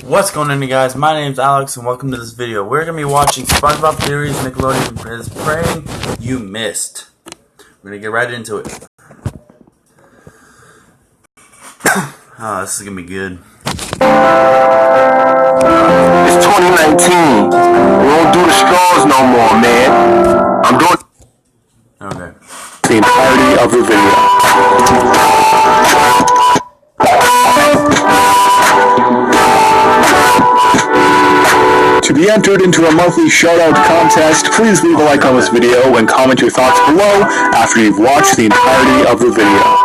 What's going on, you guys? My name's Alex and welcome to this video. We're going to be watching SpongeBob Theories Nickelodeon is Praying You Missed. We're going to get right into it. This is going to be good. It's 2019. We don't do the straws no more, man. I'm doing the entirety of the video. To be entered into a monthly shoutout contest, please leave a like on this video and comment your thoughts below after you've watched the entirety of the video.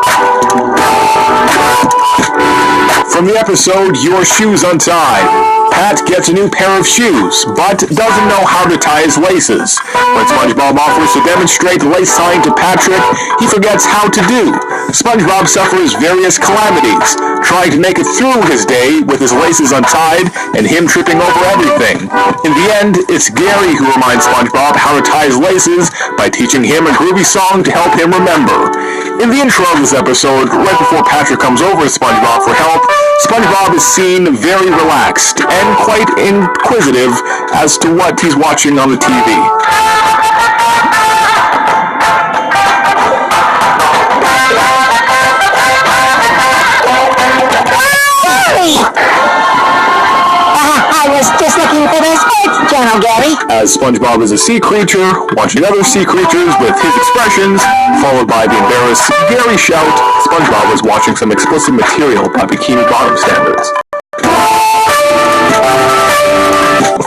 From the episode, Your Shoes Untied. Pat gets a new pair of shoes, but doesn't know how to tie his laces. When SpongeBob offers to demonstrate the lace tying to Patrick, he forgets how to do. SpongeBob suffers various calamities, trying to make it through his day with his laces untied and him tripping over everything. In the end, it's Gary who reminds SpongeBob how to tie his laces by teaching him a groovy song to help him remember. In the intro of this episode, right before Patrick comes over to SpongeBob for help, SpongeBob is seen very relaxed and quite inquisitive as to what he's watching on the TV. I was just looking for the sports channel, Gary. As SpongeBob is a sea creature, watching other sea creatures with his expressions, followed by the embarrassed Gary shout, SpongeBob was watching some explicit material by Bikini Bottom standards.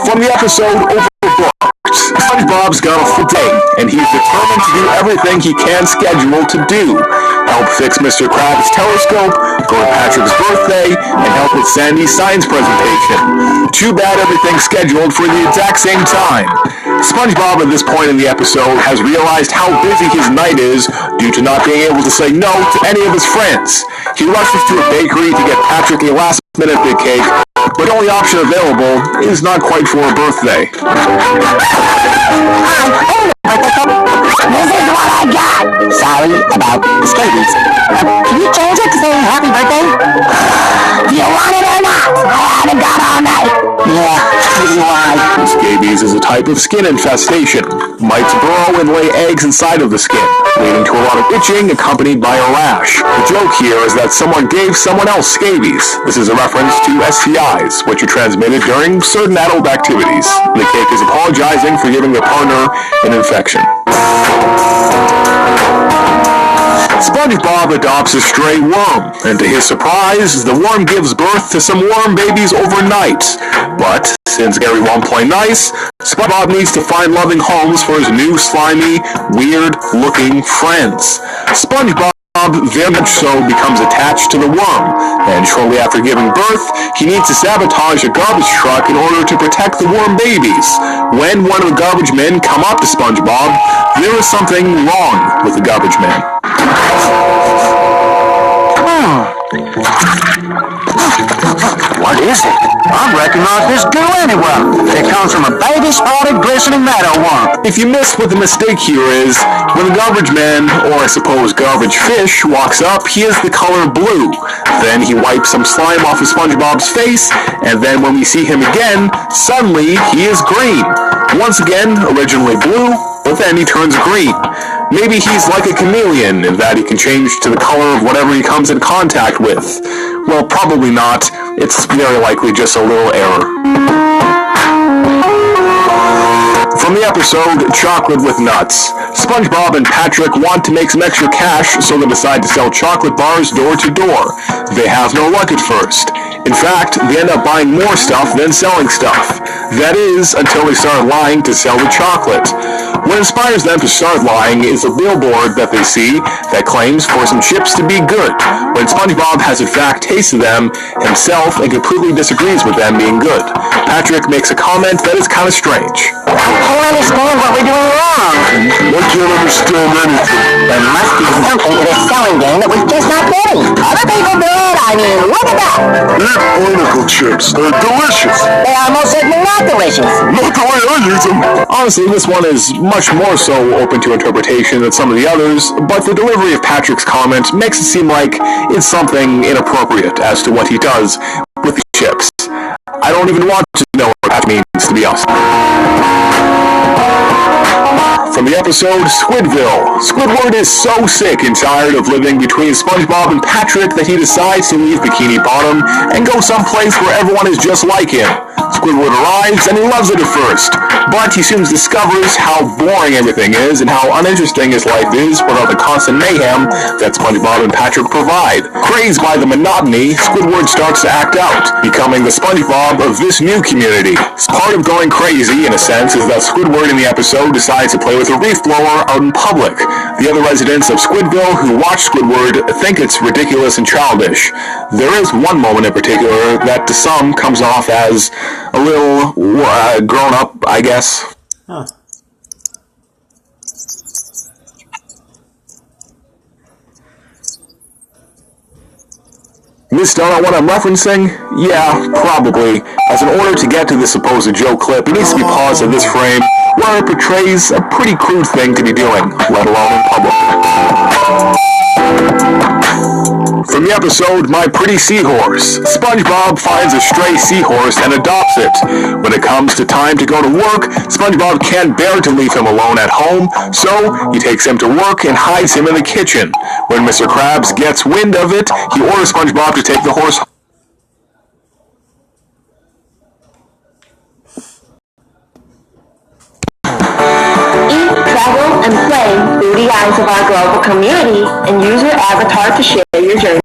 From the episode Overbooked, SpongeBob's got a full day, and he's determined to do everything he can schedule to do. Help fix Mr. Krabs' telescope, go to Patrick's birthday, and help with Sandy's science presentation. Too bad everything's scheduled for the exact same time. SpongeBob at this point in the episode has realized how busy his night is due to not being able to say no to any of his friends. He rushes to a bakery to get Patrick a last-minute big cake, but the only option available is not quite for a birthday. This is what I got. Sorry about the scabies. Can you change it to say happy birthday? Do you want it or not? I haven't got all night. Yeah, maybe why. Scabies is a type of skin infestation. Mites burrow and lay eggs inside of the skin, leading to a lot of itching accompanied by a rash. The joke here is that someone gave someone else scabies. This is a reference to STIs, which are transmitted during certain adult activities. The cake is apologizing for giving their partner an infection. SpongeBob adopts a stray worm, and to his surprise, the worm gives birth to some worm babies overnight. But since Gary won't play nice, SpongeBob needs to find loving homes for his new slimy, weird-looking friends. SpongeBob very much so becomes attached to the worm, and shortly after giving birth, he needs to sabotage a garbage truck in order to protect the worm babies. When one of the garbage men come up to SpongeBob, there is something wrong with the garbage man. What is it? I don't recognize this goo anywhere. It comes from a baby spotted glistening meadow worm. If you missed what the mistake here is, when the garbage man, or I suppose garbage fish, walks up, he is the color blue. Then he wipes some slime off of SpongeBob's face, and then when we see him again, suddenly he is green. Once again, originally blue, but then he turns green. Maybe he's like a chameleon in that he can change to the color of whatever he comes in contact with. Well, probably not. It's very likely just a little error. From the episode, Chocolate with Nuts. SpongeBob and Patrick want to make some extra cash, so they decide to sell chocolate bars door to door. They have no luck at first. In fact, they end up buying more stuff than selling stuff. That is, until they start lying to sell the chocolate. What inspires them to start lying is a billboard that they see that claims for some chips to be good, when SpongeBob has in fact tasted them himself and completely disagrees with them being good. Patrick makes a comment that is kind of strange. I don't understand what we're doing wrong. I can't understand anything. There must be something to this selling game that we're just not getting. Other people do it. I mean, look at that. Eat barnacle chips. They're delicious. They are most certainly not delicious. Not the way I use them. Honestly, this one is much more so open to interpretation than some of the others, but the delivery of Patrick's comment makes it seem like it's something inappropriate as to what he does with the chips. I don't even want to know what that means, to be honest. From the episode Squidville, Squidward is so sick and tired of living between SpongeBob and Patrick that he decides to leave Bikini Bottom and go someplace where everyone is just like him. Squidward arrives and he loves it at first, but he soon discovers how boring everything is and how uninteresting his life is without the constant mayhem that SpongeBob and Patrick provide. Crazed by the monotony, Squidward starts to act out, becoming the SpongeBob of this new community. Part of going crazy, in a sense, is that Squidward in the episode decides to play with a reef blower out in public. The other residents of Squidville who watch Squidward think it's ridiculous and childish. There is one moment in particular that to some comes off as a little grown up, I guess. Huh. Missed out on what I'm referencing? Yeah, probably. As in order to get to this supposed joke clip, it needs to be paused at this frame, where it portrays a pretty crude thing to be doing, let alone in public. From the episode My Pretty Seahorse, SpongeBob finds a stray seahorse and adopts it. When it comes to time to go to work, SpongeBob can't bear to leave him alone at home, so he takes him to work and hides him in the kitchen. When Mr. Krabs gets wind of it, he orders SpongeBob to take the horse home. Travel and play through the eyes of our global community and use your avatar to share your journey.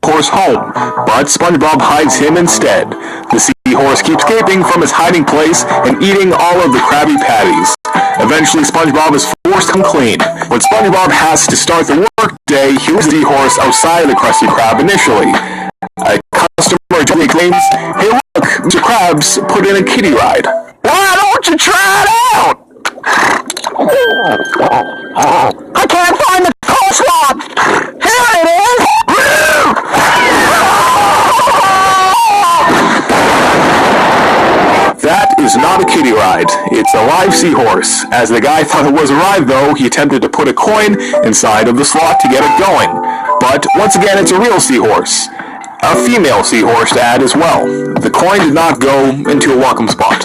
Horse home, but SpongeBob hides him instead. The seahorse keeps escaping from his hiding place and eating all of the Krabby Patties. Eventually, SpongeBob is forced to come clean. When SpongeBob has to start the work day, he was the seahorse outside the Krusty Krab initially. A customer generally claims, "Hey look, Mr. Krabs put in a kiddie ride. Why don't you try it out?" "I can't find the coleslaw. Here it is." That is not a kiddie ride. It's a live seahorse. As the guy thought it was a ride, though, he attempted to put a coin inside of the slot to get it going. But once again, it's a real seahorse. A female seahorse to add as well. The coin did not go into a welcome spot.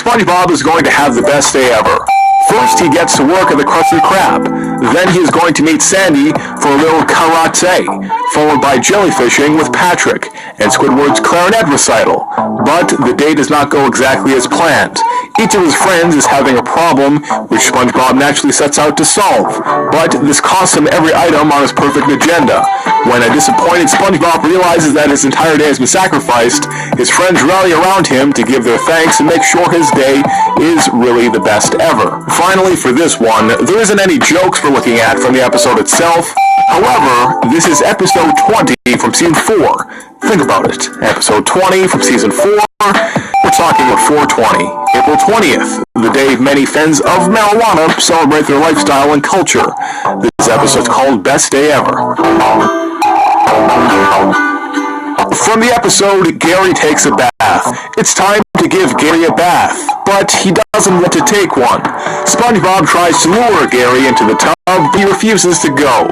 SpongeBob is going to have the best day ever. First, he gets to work at the Krusty Krab. Then he is going to meet Sandy for a little karate, followed by jellyfishing with Patrick and Squidward's clarinet recital. But the day does not go exactly as planned. Each of his friends is having a problem, which SpongeBob naturally sets out to solve. But this costs him every item on his perfect agenda. When a disappointed SpongeBob realizes that his entire day has been sacrificed, his friends rally around him to give their thanks and make sure his day is really the best ever. Finally, for this one, there isn't any jokes we're looking at from the episode itself. However, this is episode 20 from season 4. Think about it. Episode 20 from season 4. We're talking about 420, April 20th, the day many fans of marijuana celebrate their lifestyle and culture. This episode's called Best Day Ever. From the episode, Gary takes a bath. It's time to give Gary a bath, but he doesn't want to take one. SpongeBob tries to lure Gary into the tub, but he refuses to go.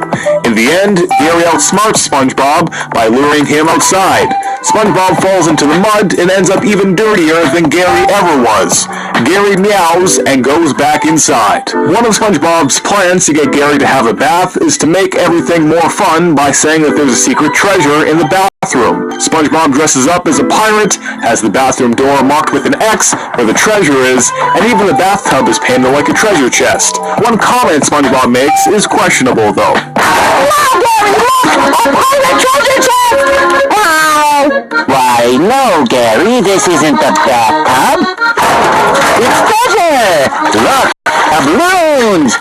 In the end, Gary outsmarts SpongeBob by luring him outside. SpongeBob falls into the mud and ends up even dirtier than Gary ever was. Gary meows and goes back inside. One of SpongeBob's plans to get Gary to have a bath is to make everything more fun by saying that there's a secret treasure in the bathroom. SpongeBob dresses up as a pirate, has the bathroom door marked with an X where the treasure is, and even the bathtub is painted like a treasure chest. One comment SpongeBob makes is questionable, though. Wow, Gary, look! A pirate treasure chest! Wow! Why, no, Gary, this isn't the bathtub. It's treasure! Look, doubloons!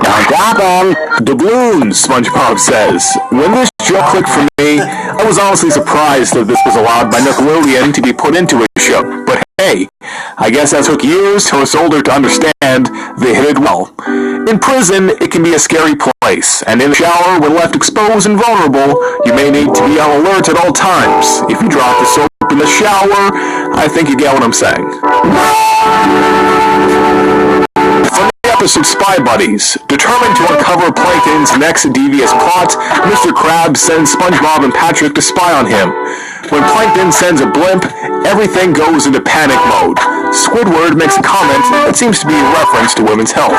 Don't drop them. Doubloons, SpongeBob says. When this joke clicked for me, I was honestly surprised that this was allowed by Nickelodeon to be put into a show. But hey, I guess that took years to us older to understand they hit it well. In prison, it can be a scary place, and in the shower, when left exposed and vulnerable, you may need to be on alert at all times. If you drop the soap in the shower, I think you get what I'm saying. From the opposite spy buddies. Determined to uncover Plankton's next devious plot, Mr. Krabs sends SpongeBob and Patrick to spy on him. When Plankton sends a blimp, everything goes into panic mode. Squidward makes a comment that seems to be a reference to women's health.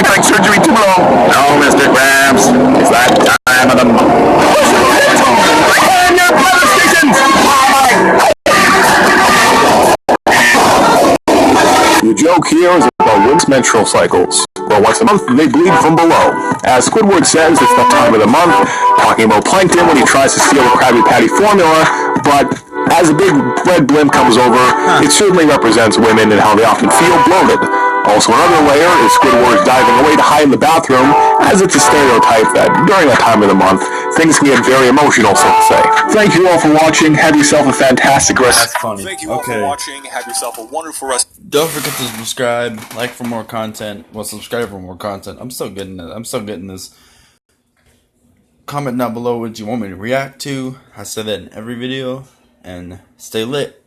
Like surgery too low. No, Mr. Krabs. It's that time of the month. Turn your weather stations! The joke here is about women's menstrual cycles. Well, once a month, they bleed from below. As Squidward says, it's that time of the month, talking about Plankton when he tries to steal the Krabby Patty formula, but as a big red blimp comes over, it certainly represents women and how they often feel bloated. Also, another layer is Squidward diving away to hide in the bathroom, as it's a stereotype that during that time of the month, things can get very emotional, so to say. Thank you all for watching. Have yourself a fantastic rest. That's funny. Thank you all for watching. Have yourself a wonderful rest. Don't forget to subscribe, like for more content. Well, subscribe for more content. I'm still getting it. I'm still getting this. Comment down below what you want me to react to. I say that in every video. And stay lit.